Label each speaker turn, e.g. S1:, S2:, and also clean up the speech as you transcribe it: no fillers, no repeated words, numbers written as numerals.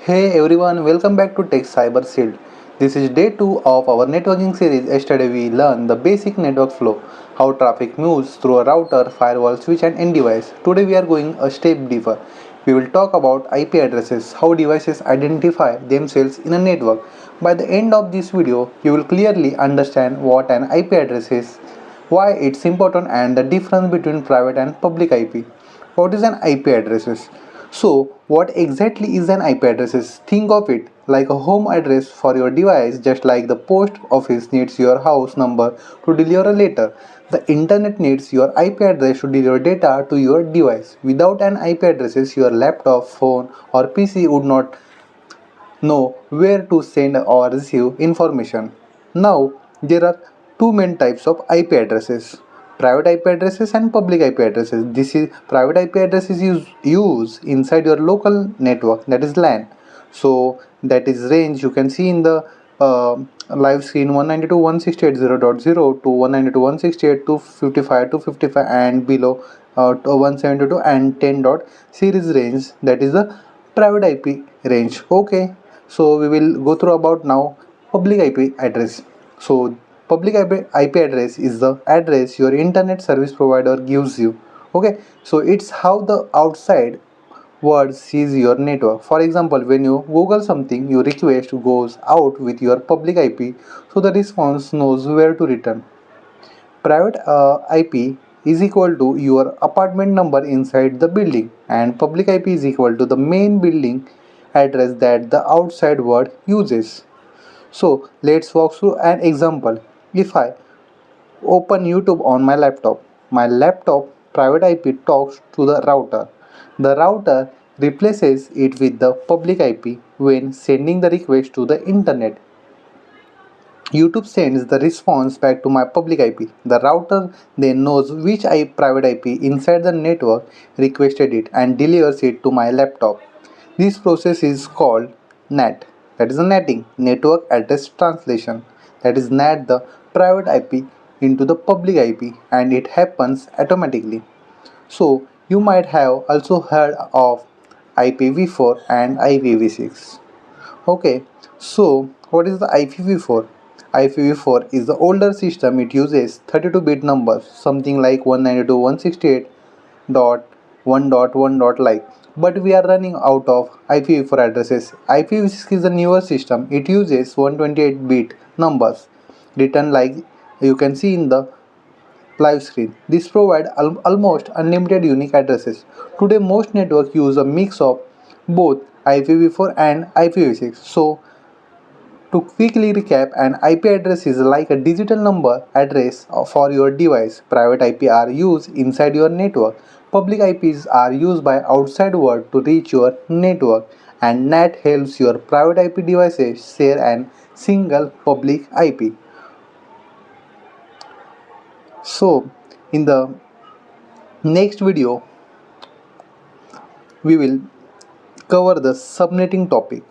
S1: Hey everyone, welcome back to Tech Cyber Shield. This is day 2 of our networking series. Yesterday we learned the basic network flow, how traffic moves through a router, firewall, switch and end device. Today we are going a step deeper. We will talk about IP addresses, how devices identify themselves in a network. By the end of this video, you will clearly understand what an IP address is, why it's important and the difference between private and public IP. What is an IP address? So, what exactly is an IP address? Think of it like a home address for your device, just like the post office needs your house number to deliver a letter. The internet needs your IP address to deliver data to your device. Without an IP address, your laptop, phone, or PC would not know where to send or receive information. Now, there are two main types of IP addresses: private IP addresses and public IP addresses. This is private IP addresses use inside your local network, that is LAN. So that is range you can see in the live screen 192.168.0.0 to 192.168.255 and below to 172 and 10. Series range, that is the private IP range. Okay, so we will go through about now public IP address. So public IP address is the address your internet service provider gives you. Okay, so it's how the outside world sees your network. For example, when you Google something, your request goes out with your public IP, so the response knows where to return. Private IP is equal to your apartment number inside the building, and public IP is equal to the main building address that the outside world uses. So let's walk through an example. If I open YouTube on my laptop private IP talks to the router. The router replaces it with the public IP when sending the request to the internet. YouTube sends the response back to my public IP. The router then knows which private IP inside the network requested it and delivers it to my laptop. This process is called NAT. That is a netting, network address translation. That is NAT the private IP into the public IP, and it happens automatically. So you might have also heard of IPv4 and IPv6. Okay, so what is the IPv4? IPv4 is the older system. It uses 32-bit numbers, something like 192.168.1.1. Like. But we are running out of IPv4 addresses. IPv6 is a newer system. It uses 128-bit numbers, written like you can see in the live screen. This provides almost unlimited unique addresses. Today, most networks use a mix of both IPv4 and IPv6. So, to quickly recap, an IP address is like a digital number address for your device. Private IP are used inside your network. Public IPs are used by outside world to reach your network. And NAT helps your private IP devices share an single public IP. So, in the next video, we will cover the subnetting topic.